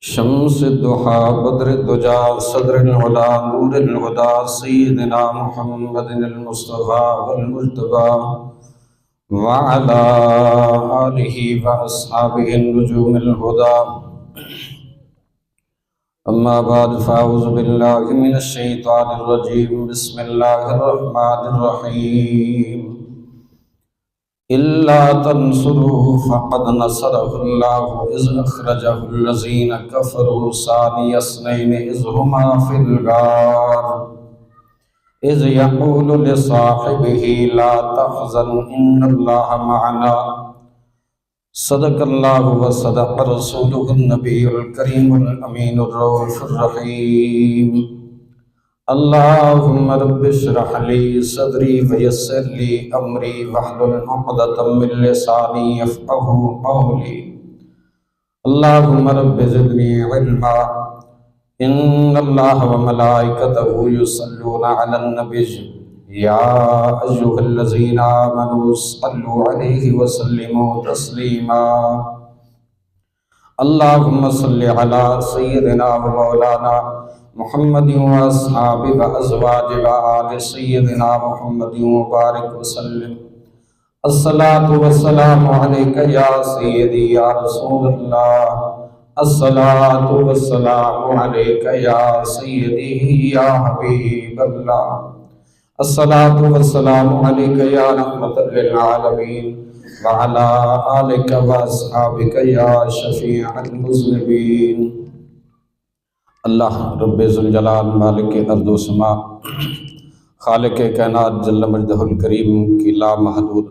شمس الضحى بدر الدجى صدر العلا نور الهدى سيدنا محمد المصطفى والمجتبى وعلى آله وأصحابه النجوم الهدى. أما بعد فأعوذ بالله من الشيطان الرجيم. بسم الله الرحمن الرحيم. إلا تنصروه فقد نصره الله إذ أخرجه الذين كفروا ثاني اثنين إذ هما في الغار إذ يقول لصاحبه لا تحزن إن الله معنا. صدق الله وصدق رسوله النبي الكريم الأمين الرؤوف الرحيم. اللهم رب اشرح لي صدري ويسر لي امري واحلل عقدة من لساني يفقهوا قولي. اللهم رب زدني علما. ان الله وملائكته يصلون على النبي يا ايها الذين امنوا صلوا عليه وسلموا تسليما. اللهم صل على سيدنا ومولانا محمد واصحابہ وازواج وآل سیدنا محمد مبارک وسلم. الصلاۃ والسلام علیک یا سیدی یا رسول اللہ. الصلاۃ والسلام علیک یا سیدی یا حبیب اللہ. الصلاۃ والسلام علیک یا رحمۃ للعالمین وعلی آلک واصحابک یا شفیع المذنبین. اللہ رب ذوالجلال مالک ارض و سما خالق کائنات جل مجدہ الکریم کی لامحدود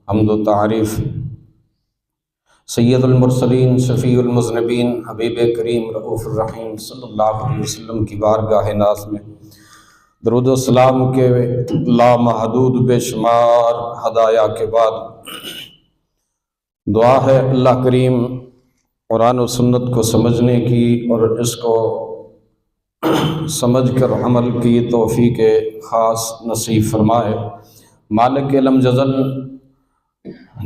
حمد و تعریف. سید المرسلین شفیع المذنبین حبیب کریم رؤوف الرحیم صلی اللہ علیہ وسلم کی بارگاہ ناز میں درود و سلام کے لامحدود بے شمار ہدایہ کے بعد دعا ہے اللہ کریم قرآن و سنت کو سمجھنے کی اور اس کو سمجھ کر عمل کی توفیق خاص نصیب فرمائے. مالک علم جزل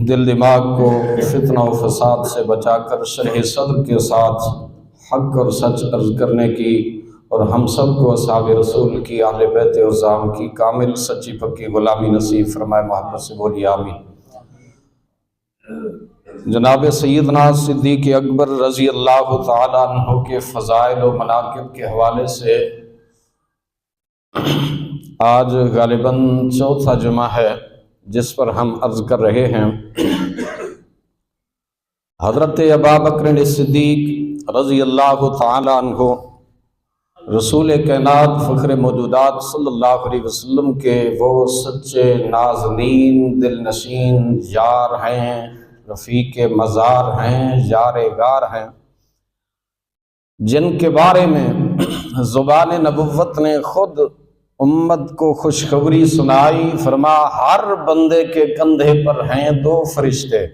دل دماغ کو فتنہ و فساد سے بچا کر شرح صدر کے ساتھ حق اور سچ عرض کرنے کی اور ہم سب کو اصحاب رسول کی اہل بیت عظام کی کامل سچی پکی غلامی نصیب فرمائے. محبت سے بولی آمین. جناب سیدنا صدیق اکبر رضی اللہ تعالیٰ عنہ کے فضائل و مناقب کے حوالے سے آج غالباً چوتھا جمعہ ہے جس پر ہم عرض کر رہے ہیں. حضرت ابوبکر صدیق رضی اللہ تعالیٰ عنہ رسول کائنات فخر موجودات صلی اللہ علیہ وسلم کے وہ سچے نازنین دل نشین یار ہیں، رفیق مزار ہیں، یار غار ہیں، جن کے بارے میں زبان نبوت نے خود امت کو خوشخبری سنائی. فرما ہر بندے کے کندھے پر ہیں دو فرشتے،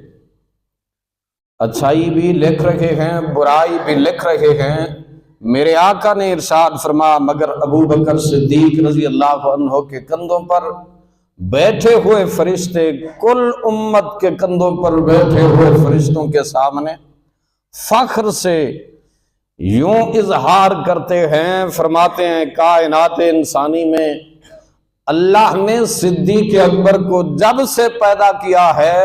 اچھائی بھی لکھ رہے ہیں برائی بھی لکھ رہے ہیں. میرے آقا نے ارشاد فرما مگر ابوبکر صدیق رضی اللہ عنہ کے کندھوں پر بیٹھے ہوئے فرشتے کل امت کے کندھوں پر بیٹھے ہوئے فرشتوں کے سامنے فخر سے یوں اظہار کرتے ہیں، فرماتے ہیں کائنات انسانی میں اللہ نے صدیق اکبر کو جب سے پیدا کیا ہے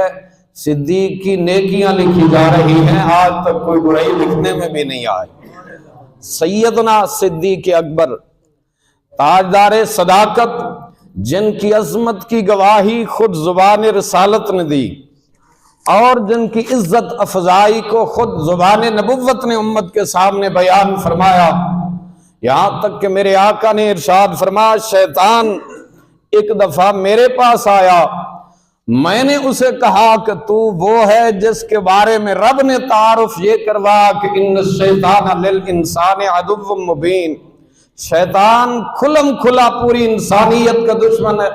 صدیق کی نیکیاں لکھی جا رہی ہیں، آج تک کوئی برائی لکھنے میں بھی نہیں آئی. سیدنا صدیق اکبر تاجدار صداقت جن کی عظمت کی گواہی خود زبان رسالت نے دی اور جن کی عزت افزائی کو خود زبان نبوت نے امت کے سامنے بیان فرمایا. یہاں تک کہ میرے آقا نے ارشاد فرمایا شیطان ایک دفعہ میرے پاس آیا، میں نے اسے کہا کہ تو وہ ہے جس کے بارے میں رب نے تعارف یہ کروا کہ ان الشیطان للانسان عدو مبین. شیطان کھلم کھلا پوری انسانیت کا دشمن ہے،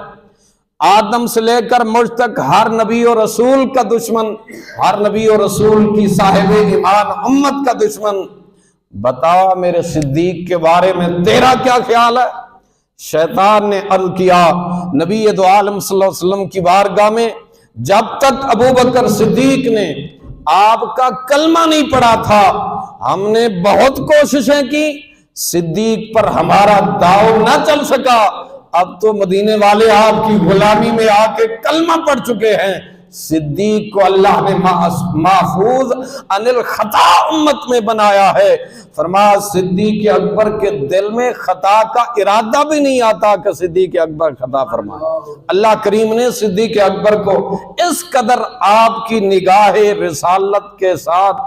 آدم سے لے کر مجھ تک ہر نبی و رسول کا دشمن، ہر نبی و رسول کی صاحب ایمان امت کا دشمن. بتا میرے صدیق کے بارے میں تیرا کیا خیال ہے؟ شیطان نے عرض کیا نبی دو عالم صلی اللہ علیہ وسلم کی بارگاہ میں جب تک ابوبکر صدیق نے آپ کا کلمہ نہیں پڑا تھا، ہم نے بہت کوششیں کی، صدیق پر ہمارا داؤ نہ چل سکا، اب تو مدینے والے آپ کی غلامی میں آ کے کلمہ پڑھ چکے ہیں۔ صدیق کو اللہ نے محفوظ عن الخطا امت میں بنایا ہے۔ فرمایا صدیق اکبر کے دل میں خطا کا ارادہ بھی نہیں آتا کہ صدیق اکبر خطا فرمائے۔ اللہ کریم نے صدیق اکبر کو اس قدر آپ کی نگاہ رسالت کے ساتھ،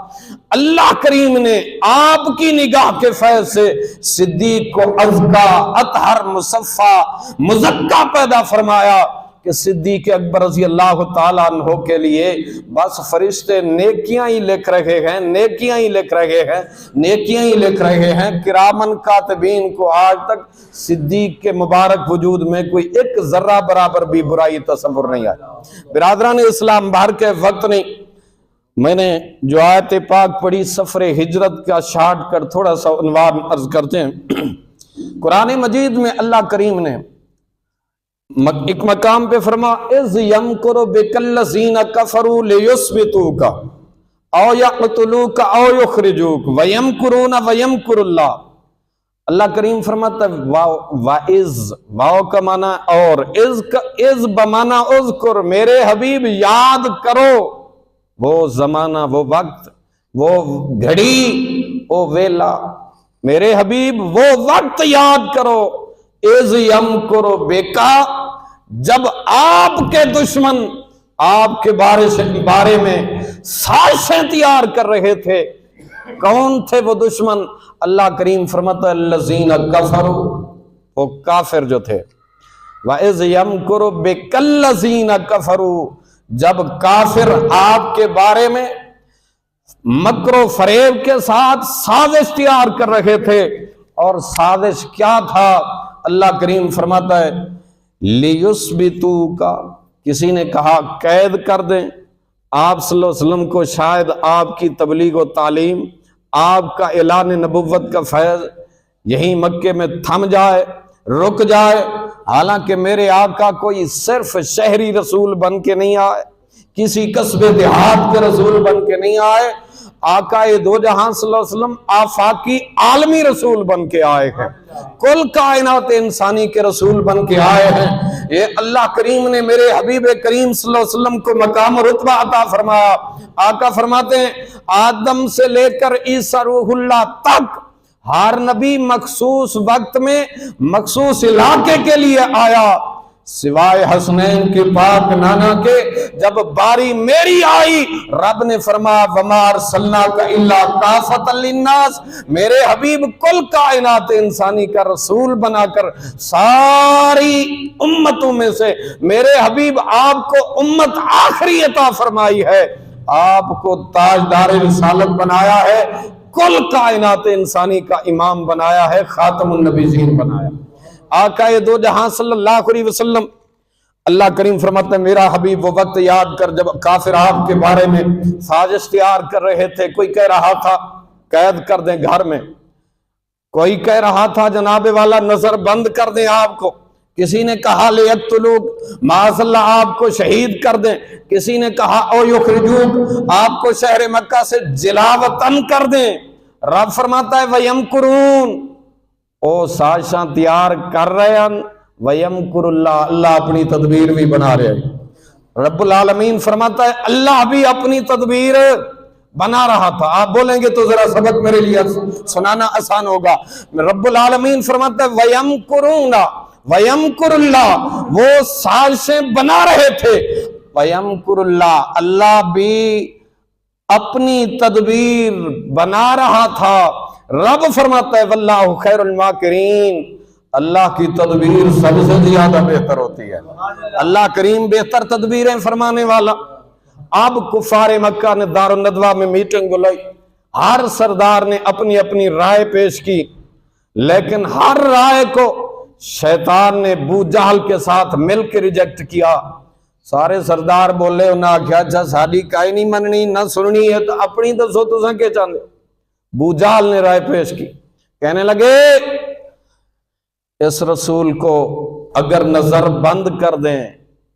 اللہ کریم نے آپ کی نگاہ کے فیض سے صدیق کو ازکا، اطہر، مصفا، مزکا پیدا فرمایا کہ صدیق اکبر رضی اللہ تعالیٰ عنہ کے لیے بس فرشتے نیکیاں ہی لکھ رہے ہیں، نیکیاں ہی لکھ رہے ہیں، نیکیاں ہی لکھ رہے ہیں۔ کرامن کاتبین کو آج تک صدیق کے مبارک وجود میں کوئی ایک ذرہ برابر بھی برائی تصور نہیں آیا۔ برادران اسلام، باہر کے وقت نہیں، میں نے جو آیت پاک پڑھی سفر ہجرت کا شارٹ کر تھوڑا سا عنوان عرض کرتے ہیں۔ قرآن مجید میں اللہ کریم نے ایک مقام پہ فرما اذ یمکر بک الذین کفروا لیثبتوک او یقتلوک او یخرجوک ویمکرون ویمکر اللہ۔ اللہ کریم فرماتا ہے وَإِذْ، واو کا معنی اور، اذ بمعنی اذکر، میرے حبیب یاد کرو وہ زمانہ، وہ وقت، وہ گھڑی، وہ ویلا، میرے حبیب وہ وقت یاد کرو اذ یمکر بکا، جب آپ کے دشمن آپ کے بارے میں سازشیں تیار کر رہے تھے۔ کون تھے وہ دشمن؟ اللہ کریم فرماتا ہے الذین کفروا، وہ کافر جو تھے۔ وَإِذْ يَمْكُرُ بِكَ الَّذِينَ كَفَرُوا، جب کافر آپ کے بارے میں مکر و فریب کے ساتھ سازش تیار کر رہے تھے، اور سازش کیا تھا؟ اللہ کریم فرماتا ہے لِيُثْبِتُوكَ، کسی نے کہا قید کر دیں آپ صلی اللہ علیہ وسلم کو، شاید آپ کی تبلیغ و تعلیم، آپ کا اعلان نبوت کا فیض یہیں مکے میں تھم جائے، رک جائے۔ حالانکہ میرے آقا کوئی صرف شہری رسول بن کے نہیں آئے، کسی قصبے دیہات کے رسول بن کے نہیں آئے، آقا دو جہاں صلی اللہ علیہ وسلم آفاقی عالمی رسول بن کے آئے ہیں، کل کائنات انسانی کے رسول بن کے آئے ہیں۔ یہ اللہ کریم نے میرے حبیب کریم صلی اللہ علیہ وسلم کو مقام و رتبہ عطا فرمایا۔ آقا فرماتے ہیں آدم سے لے کر عیسیٰ روح اللہ تک ہر نبی مخصوص وقت میں مخصوص علاقے کے لیے آیا، سوائے حسنین کے پاک نانا کے۔ جب باری میری آئی، رب نے فرمایا وَمَا أَرْسَلْنَاكَ إِلَّا كَافَةً لِلنَّاسِ، میرے حبیب کل کائنات انسانی کا رسول بنا کر ساری امتوں میں سے میرے حبیب آپ کو امت آخری عطا فرمائی ہے، آپ کو تاجدار رسالت بنایا ہے، کل کائنات انسانی کا امام بنایا ہے، خاتم النبیین بنایا۔ آقا دو جہاں صلی اللہ علیہ وسلم، اللہ کریم فرماتا ہے میرا حبیب وہ وقت یاد کر جب کافر آپ کے بارے میں سازش تیار کر رہے تھے۔ کوئی کہہ رہا تھا قید کر دیں گھر میں، کوئی کہہ رہا تھا جناب والا نظر بند کر دیں آپ کو، کسی نے کہا لیقتلوک، معاذ اللہ آپ کو شہید کر دیں، کسی نے کہا او یخرجوک، آپ کو شہر مکہ سے جلا وطن کر دیں۔ رب فرماتا ہے وَيَمْكُرُونَ، او سازشاں تیار کر رہے ہیں، وَيَمْكُرُ اللَّهُ، اللہ اپنی تدبیر بھی بنا رہے ہیں۔ رب العالمین فرماتا ہے اللہ بھی اپنی تدبیر بنا رہا تھا۔ آپ بولیں گے تو ذرا سبق میرے لیے سنانا آسان ہوگا۔ رب العالمین فرماتا ہے وَيَمْكُرُونَ وَيَمْكُرُ اللَّهُ، وہ سازشیں بنا رہے تھے، وَيَمْكُرُ اللَّهُ، اللہ بھی اپنی تدبیر بنا رہا تھا۔ رب فرماتا ہے واللہ خیر الماکرین، اللہ کی تدبیر سب سے زیادہ بہتر ہوتی ہے۔ اللہ کریم بہتر تدبیریں فرمانے والا۔ اب کفار مکہ نے دار الندوہ میں میٹنگ بلائی، ہر سردار نے اپنی اپنی رائے پیش کی، لیکن ہر رائے کو شیطان نے ابو جہل کے ساتھ مل کے ریجیکٹ کیا۔ سارے سردار بولے انہاں آکھیا اچھا ساڈی کائی نہیں مننی نہ سننی ہے تو اپنی دسو تساں کے چاہندے۔ ابو جہل نے رائے پیش کی، کہنے لگے اس رسول کو اگر نظر بند کر دیں،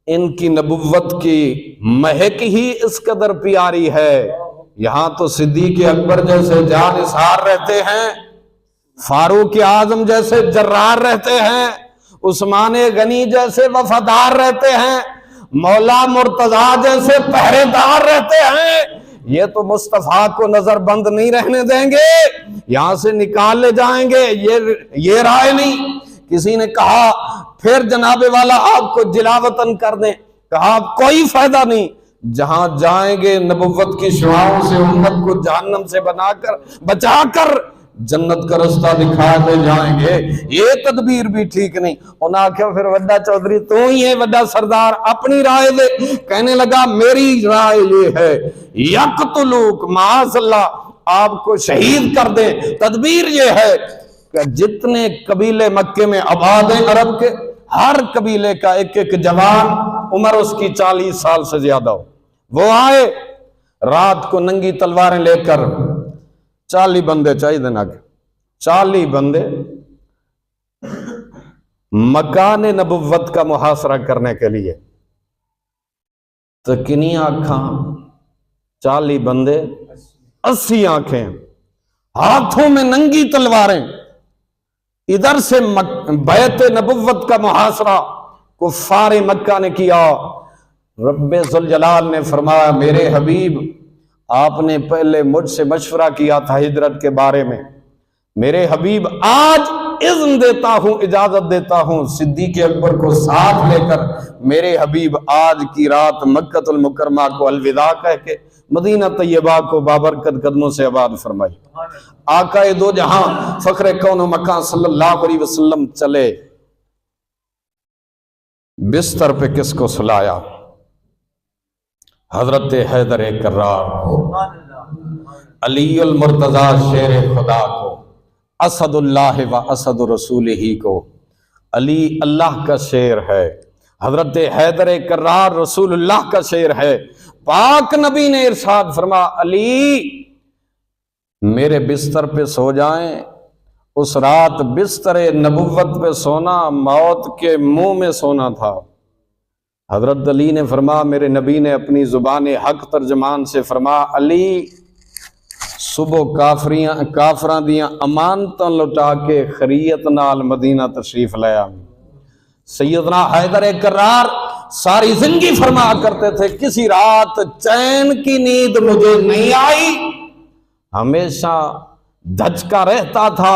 ان کی نبوت کی مہک ہی اس قدر پیاری ہے یہاں تو صدیق اکبر جیسے جانثار رہتے ہیں، فاروق اعظم جیسے جرار رہتے ہیں، عثمان غنی جیسے وفادار رہتے ہیں، مولا مرتضیٰ جیسے پہرے دار رہتے ہیں۔ یہ تو مصطفیٰ کو نظر بند نہیں رہنے دیں گے، یہاں سے نکال لے جائیں گے، یہ رائے نہیں۔ کسی نے کہا پھر جناب والا آپ کو جلاوطن کر دیں، کہا کوئی فائدہ نہیں، جہاں جائیں گے نبوت کی شعاعوں سے امت کو جہنم سے بچا کر جنت کا رستہ دکھاتے جائیں گے۔ یہ تدبیر بھی ٹھیک نہیں۔ انہاں کہا پھر وڈا چودھری تو ہی ہے وڈا سردار، اپنی رائے دے۔ کہنے لگا میری رائے یہ ہے یقتلوک، معاذ اللہ آپ کو شہید کر دیں۔ تدبیر یہ ہے کہ جتنے قبیلے مکے میں آباد ہیں عرب کے، ہر قبیلے کا ایک ایک جوان عمر اس کی 40 سال سے زیادہ ہو، وہ آئے رات کو ننگی تلواریں لے کر 40 بندے چاہیے دینا کے 40 بندے مکان نبوت کا محاصرہ کرنے کے لیے۔ تو کنی آنکھاں 40 بندے 80 آنکھیں، ہاتھوں میں ننگی تلواریں، ادھر سے بیت نبوت کا محاصرہ کفار مکہ نے کیا۔ رب ذوالجلال نے فرمایا میرے حبیب آپ نے پہلے مجھ سے مشورہ کیا تھا ہجرت کے بارے میں، میرے حبیب آج اذن دیتا ہوں، اجازت دیتا ہوں صدیق اکبر کو ساتھ لے کر میرے حبیب آج کی رات مکہ المکرمہ کو الوداع کہہ کے مدینہ طیبہ کو بابرکت قدموں سے آباد فرمائی۔ آقا دو جہاں فخر کون و مکان صلی اللہ علیہ وسلم چلے، بستر پہ کس کو سلایا؟ حضرت حیدر کرار کو، علی المرتضیٰ شیر خدا کو، اسد اللہ و اسد رسولہ کو۔ علی اللہ کا شیر ہے، حضرت حیدر کرار رسول اللہ کا شیر ہے۔ پاک نبی نے ارشاد فرما علی میرے بستر پہ سو جائیں۔ اس رات بستر نبوت پہ سونا موت کے منہ میں سونا تھا۔ حضرت علی نے فرما میرے نبی نے اپنی زبان حق ترجمان سے فرما علی صبح کافراں دیاں امانتاں لٹا کے خریت نال مدینہ تشریف لیا۔ سیدنا حیدر کرار ساری زندگی فرما کرتے تھے کسی رات چین کی نیند مجھے نہیں آئی، ہمیشہ دھچکا رہتا تھا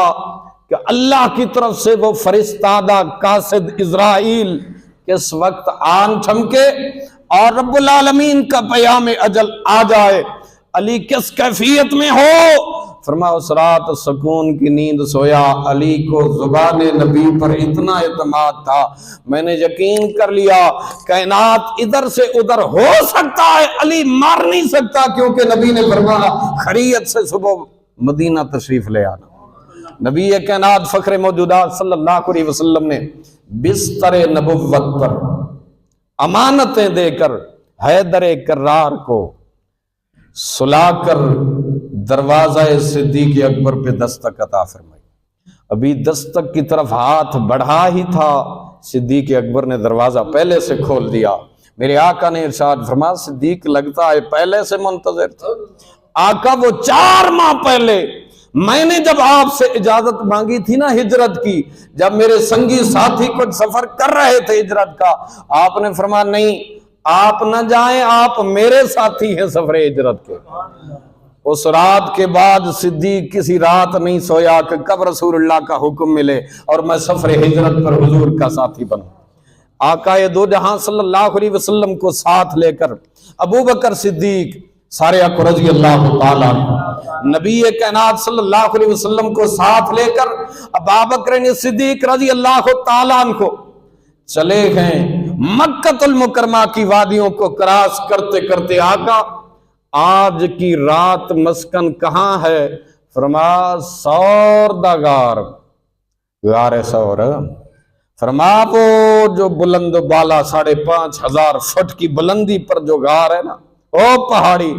کہ اللہ کی طرف سے وہ فرستادہ قاصد اسرائیل کس وقت آن ٹھمکے اور رب العالمین کا پیام اجل آ جائے۔ علی کس کیفیت میں ہو؟ فرما اس رات سکون کی نیند سویا۔ علی کو زبان نبی پر اتنا اعتماد تھا، میں نے یقین کر لیا کائنات ادھر سے ادھر ہو سکتا ہے، علی مار نہیں سکتا، کیونکہ نبی نے فرمایا خریت سے صبح مدینہ تشریف لے آنا۔ نبی کائنات فخر موجودات صلی اللہ علیہ وسلم نے بستر نبوت پر امانتیں دے کر حیدر کرار کو سلا کر دروازہ صدیق اکبر پہ دستک عطا فرمائی۔ ابھی دستک کی طرف ہاتھ بڑھا ہی تھا، صدیق اکبر نے دروازہ پہلے سے کھول دیا۔ میرے آقا نے ارشاد فرمایا صدیق لگتا ہے پہلے سے منتظر تھا۔ آقا وہ 4 ماہ پہلے میں نے جب آپ سے اجازت مانگی تھی نا ہجرت کی، جب میرے سنگی ساتھی کچھ سفر کر رہے تھے ہجرت کا، آپ نے فرمایا نہیں آپ نہ جائیں، آپ میرے ساتھی ہیں سفر ہجرت کے۔ اس رات کے بعد صدیق کسی رات نہیں سویا کہ کب رسول اللہ کا حکم ملے اور میں سفر ہجرت پر حضور کا ساتھی بنوں۔ آقا دو جہاں صلی اللہ علیہ وسلم کو ساتھ لے کر ابو بکر صدیق سارے رضی اللہ تعالیٰ نبی کائنات صلی اللہ علیہ وسلم کو ساتھ لے کر ابوبکر صدیق رضی اللہ تعالیٰ کو چلے گئے مکہ المکرمہ کی وادیوں کو کراس کرتے کرتے۔ آقا آج کی رات مسکن کہاں ہے؟ فرمایا سور دا غار سور۔ فرمایا وہ جو بلند و بالا 5,500 فٹ کی بلندی پر جو غار ہے نا، او پہاڑی،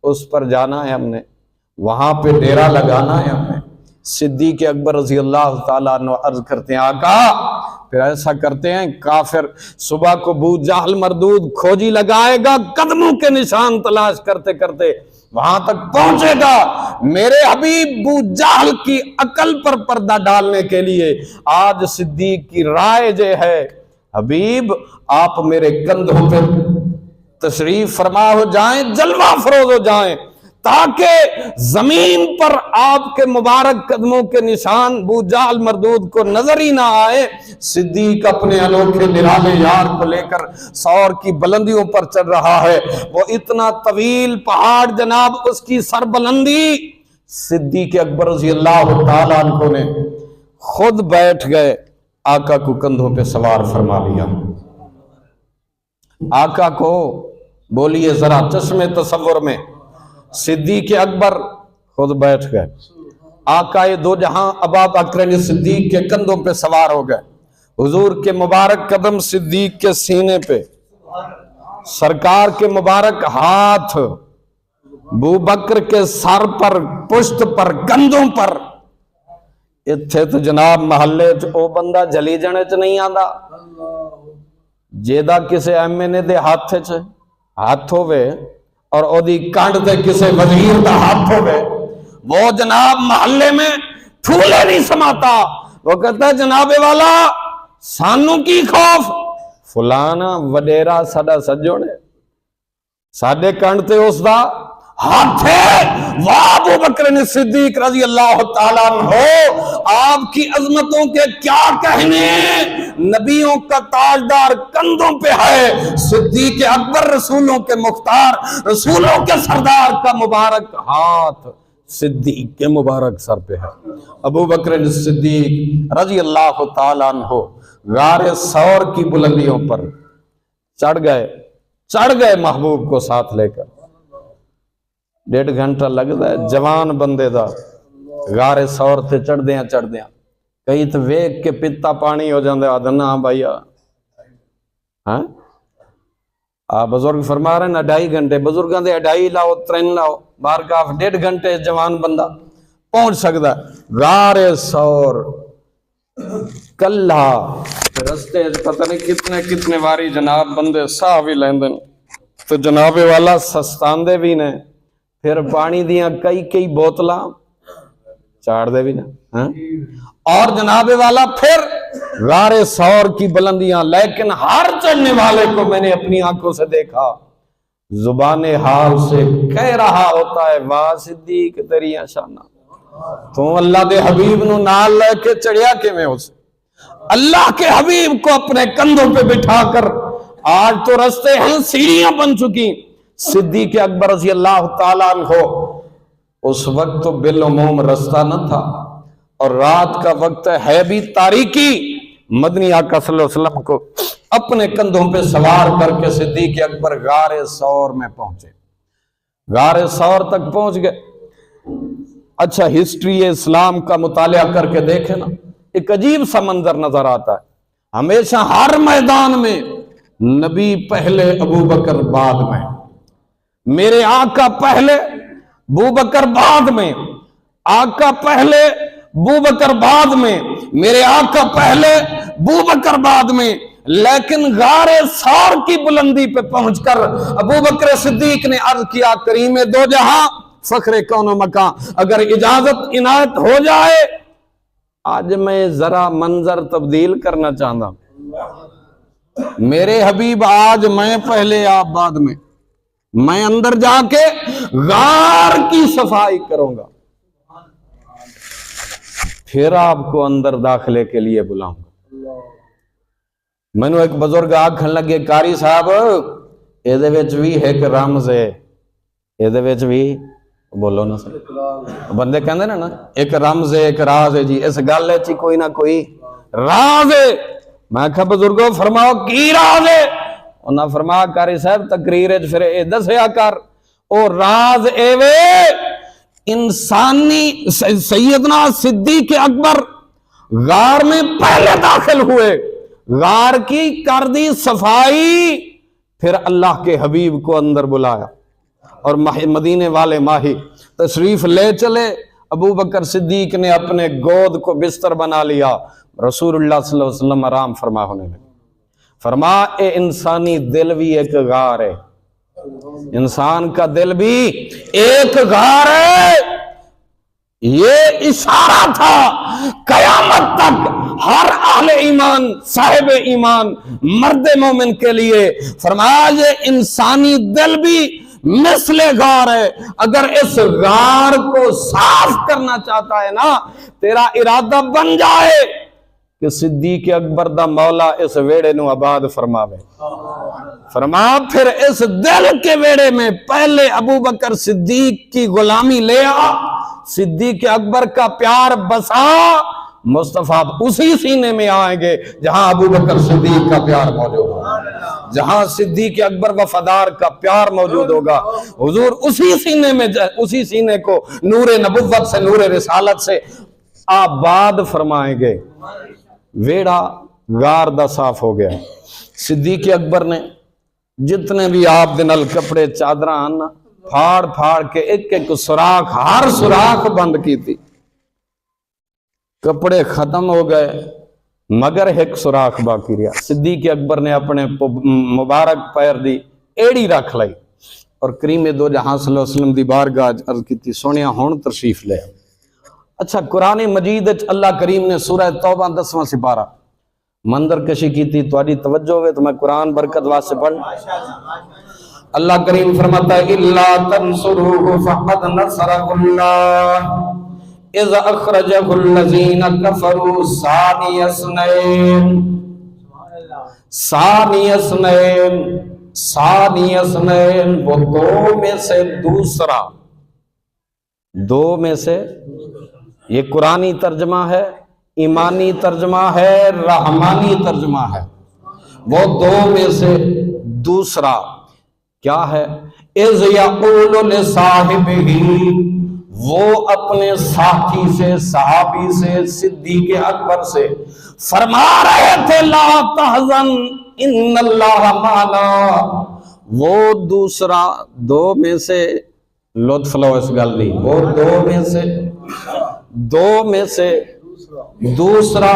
اس پر جانا ہے ہم نے، وہاں پہ ڈیرا لگانا ہے ہم نے۔ صدیق اکبر رضی اللہ تعالیٰ عنہ عرض کرتے ہیں آقا پھر ایسا کرتے ہیں کافر صبح کو ابو جہل مردود کھوجی لگائے گا، قدموں کے نشان تلاش کرتے کرتے وہاں تک پہنچے گا۔ میرے حبیب ابو جہل کی عقل پر پردہ ڈالنے کے لیے آج صدیق کی رائے جو ہے، حبیب آپ میرے کندھوں پہ تشریف فرما ہو جائیں، جلوہ فروز ہو جائیں، تاکہ زمین پر آپ کے مبارک قدموں کے نشان ابو جہل مردود کو نظر ہی نہ آئے۔ صدیق اپنے انوکھے نرالے یار کو لے کر سور کی بلندیوں پر چڑھ رہا ہے۔ وہ اتنا طویل پہاڑ جناب، اس کی سربلندی صدیق اکبر رضی اللہ تعالیٰ عنہ نے خود بیٹھ گئے، آقا کو کندھوں پہ سوار فرما لیا۔ آقا کو بولیے ذرا چشم تصور میں، صدیق اکبر خود بیٹھ گئے، آقا دو جہاں ابا بکر صدیق کے کندھوں پہ سوار ہو گئے، حضور کے مبارک قدم صدیق کے سینے پہ، سرکار کے مبارک ہاتھ ابو بکر کے سر پر، پشت پر، کندھوں پر۔ اتھے تو جناب محلے او بندہ جلی جانے چ نہیں آندا جیدہ کسے ایم این اے دے ہاتھ ہوئے اور او دی کانڈ تے کسے وزیر دا ہاتھ ہوئے، وہ جناب محلے میں پھولے نہیں سماتا۔ وہ کہتا ہے جناب والا سانو کی خوف، فلانا وڈیرا ساڈا سجوڑے، ساڈے کانڈ تے اس دا ہاتھ ہے۔ واہ ابو بکر صدیق رضی اللہ تعالیٰ عنہ، آپ کی عظمتوں کے کیا کہنے، نبیوں کا تاجدار کندھوں پہ ہے، صدیق اکبر رسولوں کے مختار، رسولوں کے سردار کا مبارک ہاتھ صدیق کے مبارک سر پہ ہے۔ ابو بکر صدیق رضی اللہ تعالیٰ عنہ غار ثور کی بلندیوں پر چڑھ گئے محبوب کو ساتھ لے کر۔ 1.5 گھنٹہ لگتا ہے جوان بندے دا غار ثور تے چڑھ دیاں کئی تو ویک کے پتا پانی ہو جاندے آدھنا بھائی بزرگ فرما رہے ہیں 2.5 گھنٹے، بزرگاں دے 2.5 لاؤ 3 لاؤ، بارگاہ 1.5 گھنٹے جوان بندہ پہنچ سکتا ہے۔ غار ثور کلہ رستے پتہ نہیں کتنے واری جناب بندے ساہ بھی لیندن، تو جناب والا سستاندے بھی نے، پھر پانی دیاں کئی بوتلاں چاڑ دے بھی نا، اور جناب والا پھر غار ثور کی بلندیاں۔ لیکن ہر چڑھنے والے کو میں نے اپنی آنکھوں سے دیکھا، زبان حال سے کہہ رہا ہوتا ہے واہ صدیق تیریاں شانہ، تو اللہ دے حبیب نو نال لے کے چڑھیا کے میں اسے، اللہ کے حبیب کو اپنے کندھوں پہ بٹھا کر۔ آج تو رستے ہیں، سیڑھیاں بن چکی۔ صدیق اکبر رضی اللہ تعالیٰ عنہ، اس وقت تو بالعموم رستہ نہ تھا، اور رات کا وقت ہے بھی تاریکی، مدنی آقا صلی اللہ علیہ وسلم کو اپنے کندھوں پہ سوار کر کے صدیق اکبر غار ثور میں پہنچے، غار ثور تک پہنچ گئے۔ اچھا ہسٹری اسلام کا مطالعہ کر کے دیکھیں نا، ایک عجیب سا منظر نظر آتا ہے۔ ہمیشہ ہر میدان میں نبی پہلے، ابو بکر بعد میں، میرے آقا پہلے ابو بکر بعد میں، آقا پہلے ابو بکر بعد میں، میرے آقا پہلے ابو بکر بعد میں۔ لیکن غار ثور کی بلندی پہ پہنچ کر ابو بکر صدیق نے عرض کیا کریم دو جہاں فخر کون و مکان، اگر اجازت عنایت ہو جائے آج میں ذرا منظر تبدیل کرنا چاہتا ہوں۔ میرے حبیب آج میں پہلے آپ بعد میں، میں اندر جا کے غار کی صفائی کروں گا، پھر آپ کو اندر داخلے کے لیے بلاؤں گا۔ میں نے ایک بزرگ آکھن لگے کاری صاحب ایدے وچ بھی ایک رمز ہے، ایدے وچ بھی بولو نا سر، بندے کہندے نا ایک رمز ہے ایک راز ہے، جی اس گل وچ کوئی نہ کوئی راز ہے۔ میں کہا بزرگو فرماؤ کی راز ہے؟ انہاں فرمایا کاری صاحب تقریر پھر اے دسیا کر، او راز اے وے انسانی سیدنا صدیق اکبر غار میں پہلے داخل ہوئے، غار کی کر دی صفائی، پھر اللہ کے حبیب کو اندر بلایا اور مدینے والے ماہی تشریف لے چلے۔ ابو بکر صدیق نے اپنے گود کو بستر بنا لیا، رسول اللہ صلی اللہ علیہ وسلم آرام فرما ہونے لگے۔ فرما اے انسانی دل بھی ایک غار ہے، انسان کا دل بھی ایک غار ہے. یہ اشارہ تھا قیامت تک ہر اہل ایمان، صاحب ایمان، مرد مومن کے لیے. فرمایا یہ انسانی دل بھی مثل غار ہے. اگر اس غار کو صاف کرنا چاہتا ہے نا، تیرا ارادہ بن جائے کہ صدیق اکبر دا مولا اس ویڑے نو آباد فرماوے. فرما پھر اس دل کے ویڑے میں پہلے ابو بکر صدیق کی غلامی لے آ، صدیق اکبر کا پیار بسا. مصطفیٰ اسی سینے میں آئیں گے جہاں ابو بکر صدیق کا پیار موجود ہوگا، جہاں صدیق اکبر وفادار کا پیار موجود ہوگا. حضور اسی سینے میں، اسی سینے کو نور نبوت سے، نور رسالت سے آباد فرمائیں گے. ویڑا غار دا صاف ہو گیا. صدیق اکبر نے جتنے بھی آپ دے نال کپڑے چادراں آنا پھاڑ پھاڑ کے ایک ایک سوراخ، ہر سوراخ بند کی تھی. کپڑے ختم ہو گئے مگر ایک سوراخ باقی رہا. صدیق اکبر نے اپنے مبارک پیر دی ایڑی رکھ لائی اور کریم دو جہاں صلی اللہ علیہ وسلم دی بارگاہ عرض کی تھی سونیا ہون تشریف لے. اچھا قرآن مجید اللہ کریم نے سورہ توبہ 10واں سپارہ منظر کشی کی تھی. تمہاری توجہ ہوئے تو میں قرآن برکت واسطے پڑھ. اللہ کریم فرماتا ہے الا تنصروه فقد نصره الله اذ اخرجه الذين كفروا ثاني اثنين وہ دو میں سے دوسرا. دو میں سے، یہ قرآنی ترجمہ ہے، ایمانی ترجمہ ہے، رحمانی ترجمہ ہے. وہ دو میں سے دوسرا کیا ہے؟ اذ یقول لصاحبہ، وہ اپنے ساتھی سے، صحابی سے، صدیق اکبر سے فرما رہے تھے لا تحزن ان اللہ معنا. وہ دوسرا دو میں سے، لطف لو اس گل دی، وہ دو میں سے دوسرا.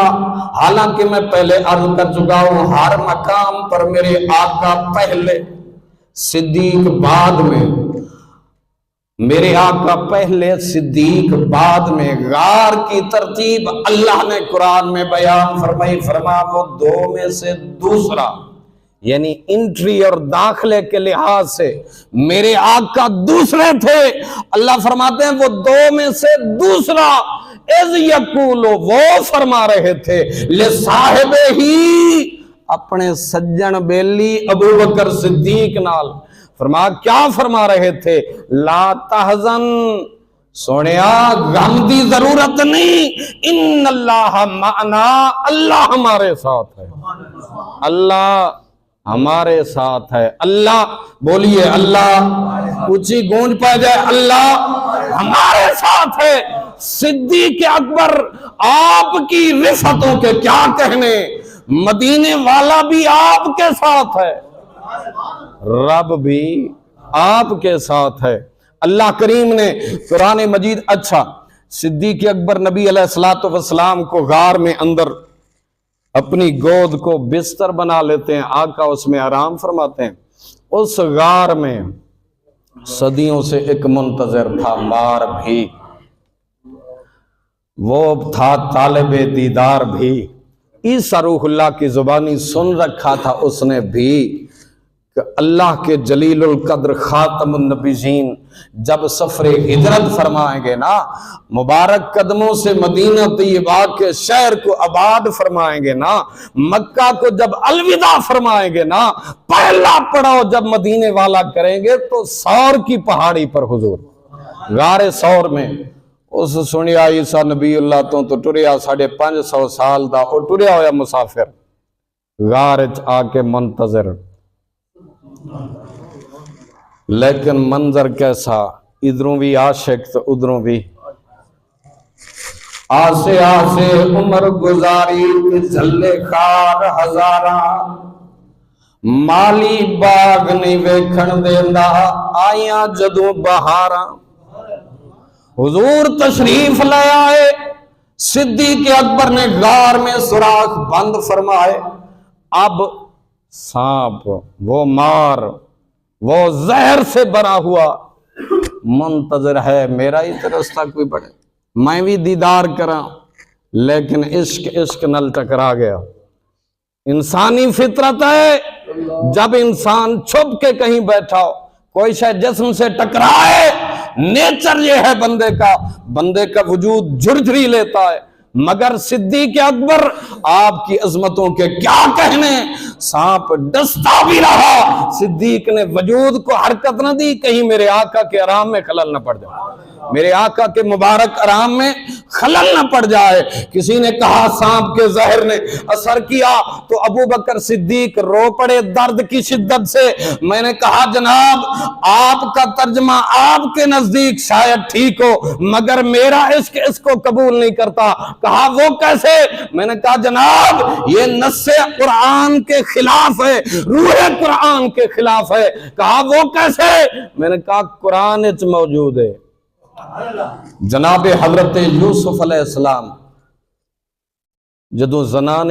حالانکہ میں پہلے عرض کر چکا ہوں ہر مقام پر میرے آقا پہلے، صدیق بعد میں. میرے آقا پہلے، صدیق بعد میں. غار کی ترتیب اللہ نے قرآن میں بیان فرمائی. فرما وہ دو میں سے دوسرا، یعنی انٹری اور داخلے کے لحاظ سے میرے آقا دوسرے تھے. اللہ فرماتے ہیں وہ دو میں سے دوسرا. اذ یقول، وہ فرما رہے تھے لصاحب ہی، اپنے سجن بیلی ابو بکر صدیق نال. فرما کیا فرما رہے تھے؟ لا تحزن، سونیا غم دی ضرورت نہیں، ان اللہ معنا، اللہ ہمارے ساتھ ہے. اللہ ہمارے ساتھ ہے. اللہ بولیے، اللہ اونچی گونج پا جائے، اللہ ہمارے ساتھ ہے. صدیق اکبر آپ کی رفتوں کے کیا کہنے، مدینے والا بھی آپ کے ساتھ ہے، رب بھی آپ کے ساتھ ہے. اللہ کریم نے قرآن مجید. اچھا صدیق اکبر نبی علیہ الصلوۃ والسلام کو غار میں اندر اپنی گود کو بستر بنا لیتے ہیں، آقا اس میں آرام فرماتے ہیں. اس غار میں صدیوں سے ایک منتظر تھا، مار بھی، وہ تھا طالب دیدار بھی. عیسیٰ روح اللہ کی زبانی سن رکھا تھا اس نے بھی کہ اللہ کے جلیل القدر خاتم النبیین جب سفر ہجرت فرمائیں گے نا، مبارک قدموں سے مدینہ طیبہ کے شہر کو آباد فرمائیں گے نا، مکہ کو جب الوداع فرمائیں گے نا، پہلا پڑاؤ جب مدینے والا کریں گے تو سور کی پہاڑی پر حضور غار سور میں. اس سنیا عیسیٰ نبی اللہ تو ٹریا 550 سال دا، وہ ٹریا ہویا مسافر غار آ کے منتظر. لیکن منظر کیسا، ادھروں بھی عاشق تو ادھروں بھی. آسے آسے عمر گزاری جھلے خار ہزارہ، مالی باغ نہیں ویکھن دیندا آئیاں جدوں بہاراں. حضور تشریف لے آئے، صدیق اکبر نے غار میں سوراخ بند فرمائے. اب سانپ، وہ مار وہ زہر سے بھرا ہوا منتظر ہے میرا ہی رستہ کوئی بڑھے، میں بھی دیدار کراں، لیکن عشق نل ٹکرا گیا۔ انسانی فطرت ہے، جب انسان چھپ کے کہیں بیٹھا ہو، کوئی شاید جسم سے ٹکرائے، نیچر یہ ہے بندے کا وجود جھرجھری لیتا ہے۔ مگر صدیق اکبر آپ کی عظمتوں کے کیا کہنے، سانپ ڈستا بھی رہا، صدیق نے وجود کو حرکت نہ دی، کہیں میرے آقا کے آرام میں خلل نہ پڑ جائے، میرے آقا کے مبارک آرام میں خلل نہ پڑ جائے۔ کسی نے کہا سانپ کے زہر نے اثر کیا تو ابو بکر صدیق رو پڑے درد کی شدت سے۔ میں نے کہا جناب آپ کا ترجمہ آپ کے نزدیک شاید ٹھیک ہو، مگر میرا عشق اس کو قبول نہیں کرتا۔ کہا وہ کیسے؟ میں نے کہا جناب یہ نص قرآن کے خلاف ہے، روح قرآن کے خلاف ہے۔ کہا وہ کیسے؟ میں نے کہا قرآن وچ موجود ہے۔ جناب حضرت یوسف علیہ السلام جدو زنان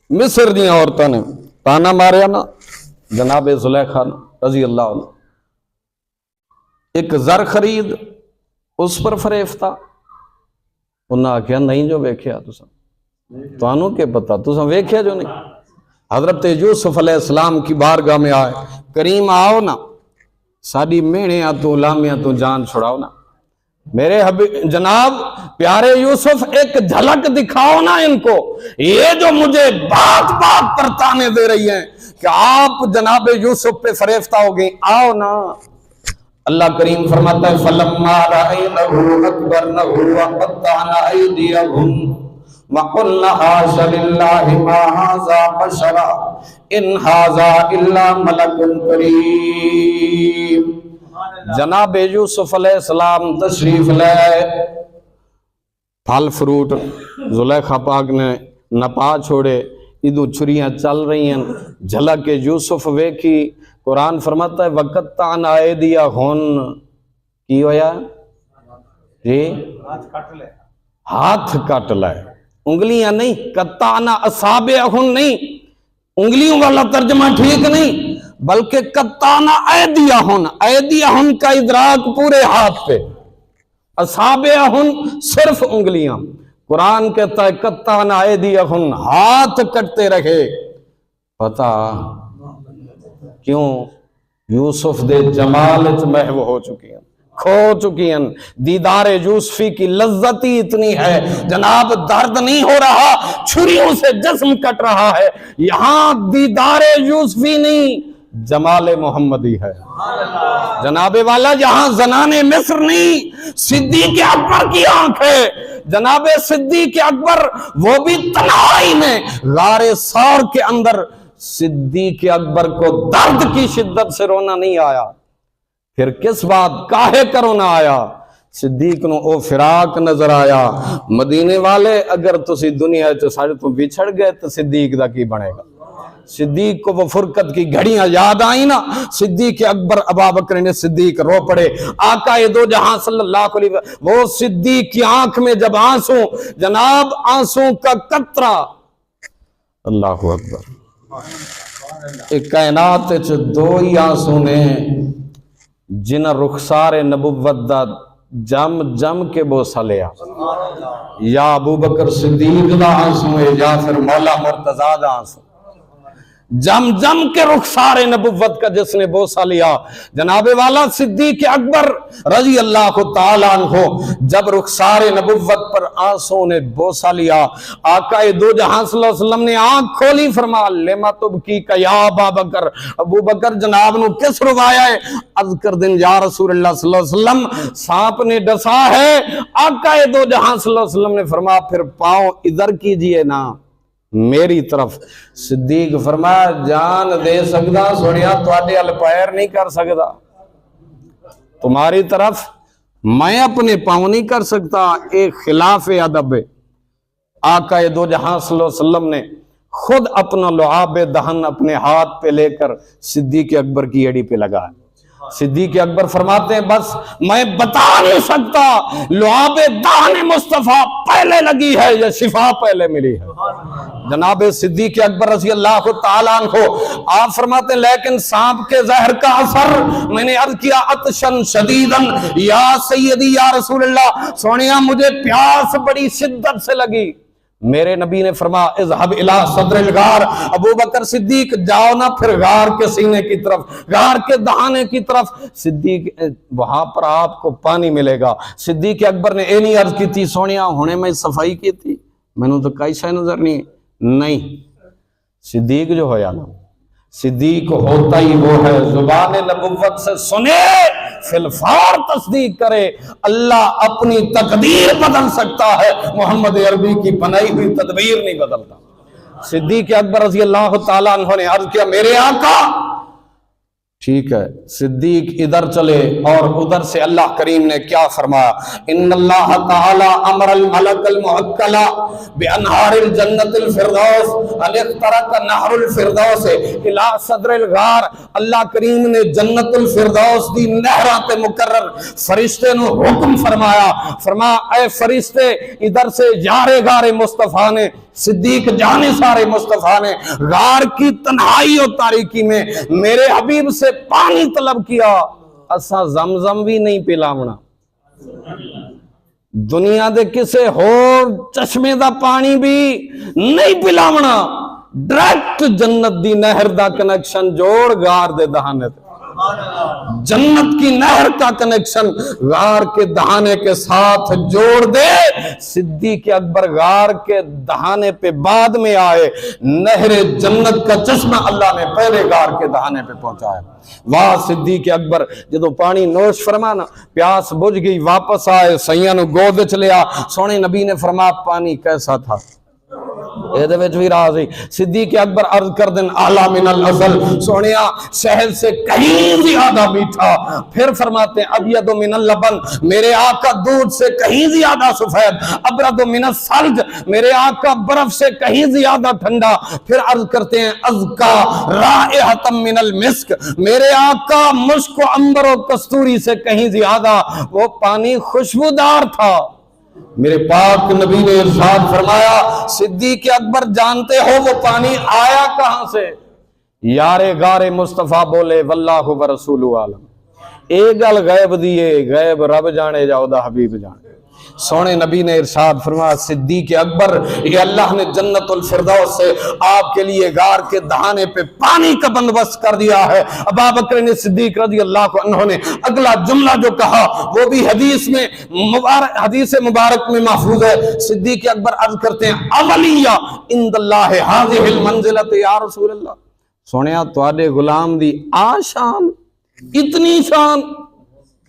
مصر دی عورتوں نے تانا ماریا نا جناب زلیخا رضی اللہ عنہ، ایک زر خرید اس پر فریفتہ، انہاں آکھیا نہیں جو ویکھیا تانوں کے پتا تساں ویکھیا جو نہیں۔ حضرت یوسف علیہ السلام کی بارگاہ میں آئے، کریم آؤ نا ساڑی میڑیاں تو لامیاں تو جان چھڑاؤ نا، میرے جناب پیارے یوسف ایک جھلک دکھاؤ نا ان کو، یہ جو مجھے بات پر تانے دے رہی ہیں کہ آپ جناب یوسف پہ فریفتہ ہو گئی، آؤ نا۔ اللہ کریم فرماتا ہے فَلَمَّا رَأَيْنَهُ أَكْبَرْنَهُ وَقَطَّعْنَ أَيْدِيَهُنَّ وَقُلْنَ حَاشَ لِلَّهِ مَا هَٰذَا بَشَرًا إِنْ هَٰذَا إِلَّا مَلَكٌ كَرِيمٌ۔ جناب یوسف علیہ السلام تشریف لائے، پھل فروٹ زلیخا پاک نے نپا چھوڑے، ادو چھریاں چل رہی ہیں، جھلک یوسف ویکھی، قرآن فرماتا ہے وَقَطَّعْنَ أَيْدِيَهُنَّ، کی ہویا جی ہاتھ کٹ لائے، انگلیاں نہیں، قَطَّعْنَ أَصَابِعَهُنَّ نہیں، انگلیوں والا ترجمہ ٹھیک نہیں، بلکہ قطعنا ایدیہن، ایدیہن کا ادراک پورے ہاتھ پہ، اصابعہن صرف انگلیاں۔ قرآن کہتا ہے قطعنا ایدیہن، ہاتھ کٹتے رہے۔ پتا کیوں؟ یوسف دے جمال محو ہو چکی ہیں، کھو چکی ہیں، دیدار یوسفی کی لذت ہی اتنی ہے جناب درد نہیں ہو رہا، چھریوں سے جسم کٹ رہا ہے، یہاں دیدار یوسفی نہیں جمال محمدی ہے جناب والا، جہاں زنان مصر نہیں صدیق اکبر کی آنکھ ہے۔ جناب صدیق اکبر وہ بھی تنہائی میں غار ثور کے اندر، صدیق اکبر کو درد کی شدت سے رونا نہیں آیا، پھر کس بات کاہے کا رونا آیا؟ صدیق نو او فراق نظر آیا۔ مدینے والے اگر تسی دنیا سارے تو بچھڑ گئے تو صدیق دا کی بنے گا؟ صدیق کو وہ فرقت کی گھڑیاں یاد آئیں نا، صدیق اکبر ابا بکر نے صدیق رو پڑے، آقا دو جہاں صلی اللہ علیہ وسلم، وہ صدیق کی آنکھ میں جب آنسوں، جناب آنسوں کا قطرہ، اللہ اکبر، ایک کائنات دو ہی آنسوں نے جنہ رخسار نبوت دا جم کے بوسا لیا، یا ابو بکر صدیق دا آنسوں ہے یا پھر مولا مرتضیٰ دا آنسوں، جم کے رخسار نبوت کا جس نے بوسا لیا۔ جناب والا صدیق اکبر رضی اللہ تعالیٰ عنہ جب رخسار نبوت پر آنسوں نے بوسا لیا، آقا دو جہاں صلی اللہ علیہ وسلم نے آنکھ کھولی، فرما لما تبکی کا یا ابا بکر، ابو بکر جناب نو کس روایا ہے؟ اذکر دن یا رسول اللہ صلی اللہ علیہ وسلم سانپ نے ڈسا ہے۔ آقا دو جہاں صلی اللہ علیہ وسلم نے فرمایا پھر پاؤں ادھر کیجئے نا میری طرف۔ صدیق فرمایا جان دے سکتا سنیا تواڈے ال پیر نہیں کر سکتا، تمہاری طرف میں اپنے پاؤں نہیں کر سکتا، ایک خلاف ادب ہے۔ آقا دو جہاں صلی اللہ علیہ وسلم نے خود اپنا لعاب دہن اپنے ہاتھ پہ لے کر صدیق اکبر کی ایڑی پہ لگا۔ صدیق اکبر فرماتے ہیں بس میں بتا نہیں سکتا لعاب دہن مصطفیٰ پہلے لگی ہے یا شفا پہلے ملی ہے۔ جناب صدیق اکبر رضی اللہ تعالیٰ عنہ آپ فرماتے ہیں لیکن سانپ کے زہر کا اثر، میں نے عرض کیا عطشن شدیدن یا سیدی یا رسول اللہ، سونیا مجھے پیاس بڑی شدت سے لگی، میرے نبی نے فرمایا اذهب الى صدر الغار، ابو بکر صدیق جاؤ نا پھر غار کے سینے کی طرف، غار کے دہانے کی طرف، صدیق وہاں پر آپ کو پانی ملے گا۔ صدیق اکبر نے اینی عرض کی تھی سونیا ہونے میں صفائی کی تھی، میں نے تو کئی شے نظر نہیں، صدیق جو ہویا نا، صدیق ہوتا ہی وہ ہے زبان نبوت سے سنے فی الفور تصدیق کرے، اللہ اپنی تقدیر بدل سکتا ہے، محمد عربی کی بنائی ہوئی تدبیر نہیں بدلتا۔ صدیق اکبر رضی اللہ تعالیٰ عنہ نے عرض کیا میرے آقا، ٹھیک ہے صدیق ادھر چلے، اور ادھر سے اللہ کریم نے کیا فرمایا، ان اللہ تعالی امر الملک الموکل بانہار الجنت الفردوس ان اخترق نہر الفردوس الى صدر الغار، اللہ کریم نے جنت الفردوس دی نہرات مقرر فرشتے نو حکم فرمایا اے فرشتے ادھر سے جارے غار مصطفیٰ نے، صدیق جانے سارے مصطفیٰ نے غار کی تنہائی اور تاریکی میں میرے حبیب سے پانی طلب کیا، اسا زمزم بھی نہیں پلاونا، دنیا دے کسے ہور چشمے دا پانی بھی نہیں پلاونا، ڈائریکٹ جنت دی نہر دا کنیکشن جوڑ غار دے دہانے تے، جنت کی نہر کا کنیکشن غار کے دہانے کے ساتھ جوڑ دے۔ صدیق اکبر غار کے دہانے پہ بعد میں آئے، نہر جنت کا چشمہ اللہ نے پہلے غار کے دہانے پہ پہنچایا۔ واہ صدیق اکبر جدو پانی نوش فرمانا، پیاس بجھ گئی، واپس آئے، سیاں نو گود وچ لیا، سونے نبی نے فرمایا پانی کیسا تھا، بھی راضی۔ صدیق اکبر عرض کر دن اعلیٰ من العسل، سونیا شہد سے کہیں زیادہ میٹھا، پھر فرماتے ہیں ابید من اللبن، میرے آقا دودھ سے کہیں زیادہ سفید، ابرد من الثلج، میرے آقا برف سے کہیں زیادہ ٹھنڈا، پھر عرض کرتے ہیں ازکا رائحۃ من المسک، میرے آقا مشک و عنبر و کستوری سے کہیں زیادہ وہ پانی خوشبودار تھا۔ میرے پاک نبی نے ارشاد فرمایا صدیق اکبر جانتے ہو وہ پانی آیا کہاں سے؟ یار غار مصطفیٰ بولے واللہ ورسول عالم، ایک گل غیب دیے، غیب رب جانے جاؤ دا حبیب جانے۔ سونے نبی نے ارشاد فرمایا صدیق اکبر یہ اللہ نے جنت الفردوس سے آپ کے لیے غار کے دہانے پہ پانی کا بندوبست کر دیا ہے۔ ابو بکر نے صدیق رضی اللہ عنہ نے اگلا جملہ جو کہا وہ بھی حدیث مبارک میں محفوظ ہے۔ صدیق اکبر عرض کرتے ہیں اولیہ عند اللہ ہذہ المنزلۃ یا رسول اللہ، سونیا تواڈے غلام دی آشان اتنی شان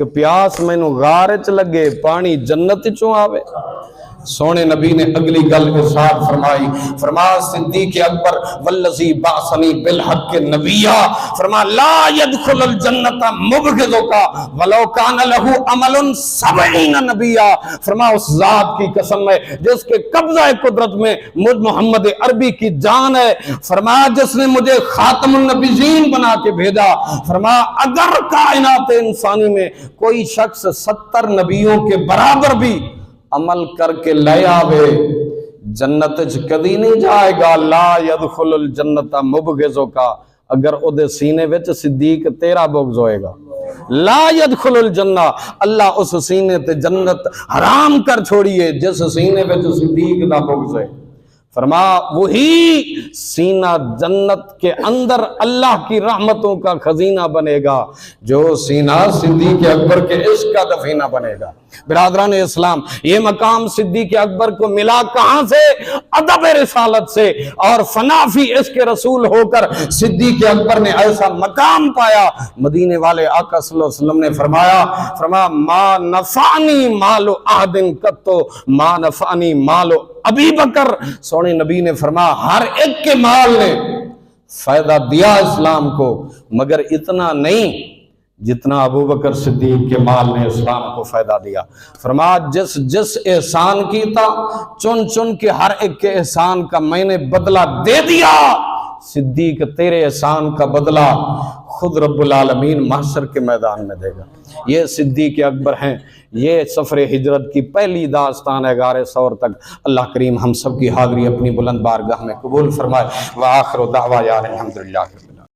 کہ پیاس میں نو غار چ لگے پانی جنت چوں آوے۔ سونے نبی نے اگلی گل ارشاد فرمایا صدیق اکبر والذی بعثنی بالحق نبیا، فرمایا لا يدخل الجنت مبغضک ولو کان له عمل 70 نبیا، فرمایا اس ذات کی قسم ہے جس کے قبضہ قدرت میں مجھ محمد عربی کی جان ہے، فرمایا جس نے مجھے خاتم النبیین بنا کے بھیجا، فرمایا اگر کائنات انسانی میں کوئی شخص 70 نبیوں کے برابر بھی عمل کر کے لے آوے جنت کدی نہیں جائے گا۔ لا يدخل الجنت مبغضک، اگر او دے سینے وچ صدیق تیرا بغض ہوئے گا، لا يدخل الجنہ، اللہ اس سینے تے جنت حرام کر چھوڑیے جس سینے وچ صدیق دا بغض ہے۔ فرمایا وہی سینہ جنت کے اندر اللہ کی رحمتوں کا خزینہ بنے گا جو سینہ صدیق اکبر کے عشق کا دفینہ بنے گا۔ برادران اسلام یہ مقام صدیق اکبر کو ملا کہاں سے؟ ادب رسالت سے، اور فنافی عشق رسول ہو کر صدیق اکبر نے ایسا مقام پایا، مدینے والے آقا صلی اللہ علیہ وسلم نے فرمایا ما نفعنی مال احد قط ما نفعنی مال ابی بکر، سونے نبی نے فرمایا ہر ایک کے مال نے فائدہ دیا اسلام کو مگر اتنا نہیں جتنا ابو بکر صدیق کے مال نے اسلام کو فائدہ دیا۔ فرمایا جس احسان کی تھا چن چن کے ہر ایک کے احسان کا میں نے بدلہ دے دیا، صدیق تیرے احسان کا بدلہ خود رب العالمین محشر کے میدان میں دے گا۔ یہ صدیق اکبر ہیں، یہ سفر ہجرت کی پہلی داستان ہے غار ثور تک۔ اللہ کریم ہم سب کی حاضری اپنی بلند بارگاہ میں قبول فرمائے۔ وآخر دعوانا الحمدللہ۔